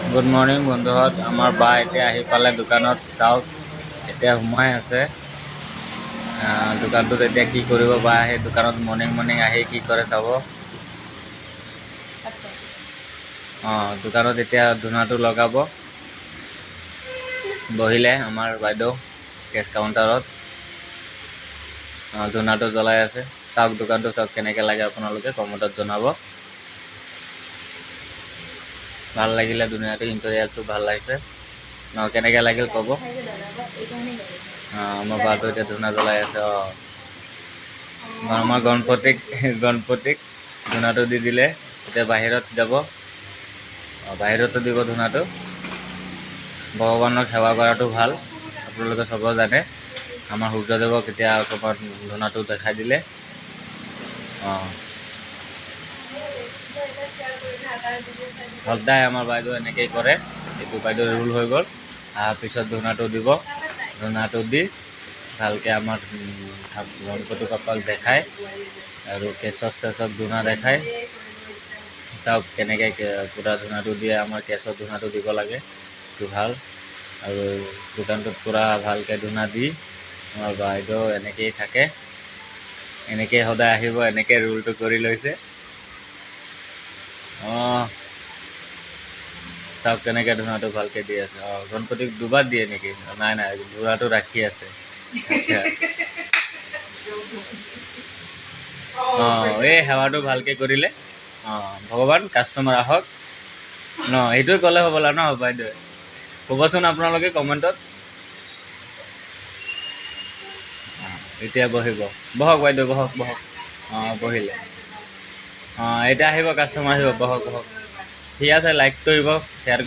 Good morning বন্ধুহঁত। আমাৰ বা এতিয়া আহি পালে দোকানত। চাওক এতিয়া সোমাই আছে দোকানটোত। এতিয়া কি কৰিব বা সেই দোকানত মৰ্ণিং আহি কি কৰে চাব। দোকানত এতিয়া ধূনাটো লগাব। বহিলে আমাৰ বাইদেউ কেছ কাউণ্টাৰত। ধূনাটো জ্বলাই আছে। চাওক দোকানটো চাওক কেনেকৈ লাগে, আপোনালোকে কমেণ্টত জনাব। ভাল লাগিলে ধুনীয়াটো ইণ্টেৰিয়াৰটো ভাল লাগিছে কেনেকৈ লাগিল ক'ব। আমাৰ বাটো এতিয়া ধূনা জ্বলাই আছে। আমাৰ গণপতিক ধূনাটো দি দিলে। এতিয়া বাহিৰত যাব। বাহিৰতো দিব ধূনাটো। ভগৱানক সেৱা কৰাটো ভাল, আপোনালোকে চব জানে। আমাৰ সূৰ্যদেৱক এতিয়া অকণমান ধূনাটো দেখাই দিলে। সদায় আমাৰ বাইদেউ এনেকেই কৰে। এইটো বাইদেউ ৰুল হৈ গ'ল। পিছত ধূনাটো দিব। ধূনাটো দি ভালকৈ আমাৰ গণপতি বাপ্পাক দেখায় আৰু কেশৱ ধূনা দেখায়। চাওক কেনেকৈ পূৰা ধূনাটো দিয়ে। আমাৰ কেশৰ ধূনাটো দিব লাগে, সেইটো ভাল। আৰু দোকানটোত পূৰা ভালকৈ ধূনা দি আমাৰ বাইদেউ এনেকৈয়ে থাকে। এনেকৈ সদায় আহিব, এনেকৈ ৰুলটো কৰি লৈছে। চাওক কেনেকৈ ধূনাটো ভালকৈ দি আছে। গণপতিক দুবাৰ দিয়ে নেকি? নাই ধূনাটো ৰাখি আছে। আচ্ছা, এই সেৱাটো ভালকৈ কৰিলে। ভগৱান কাষ্টমাৰ আহক এইটোৱে ক'লে হ'বলা বাইদেৱে ক'বচোন আপোনালোকে কমেণ্টত। এতিয়া বহিব। বহক বাইদেউ, বহক। বহিলে। এতিয়া আহিব কাষ্টমাৰ আহিব। বহক। ঠিক আছে, লাইক কৰিব, শ্বেয়াৰ কৰিব।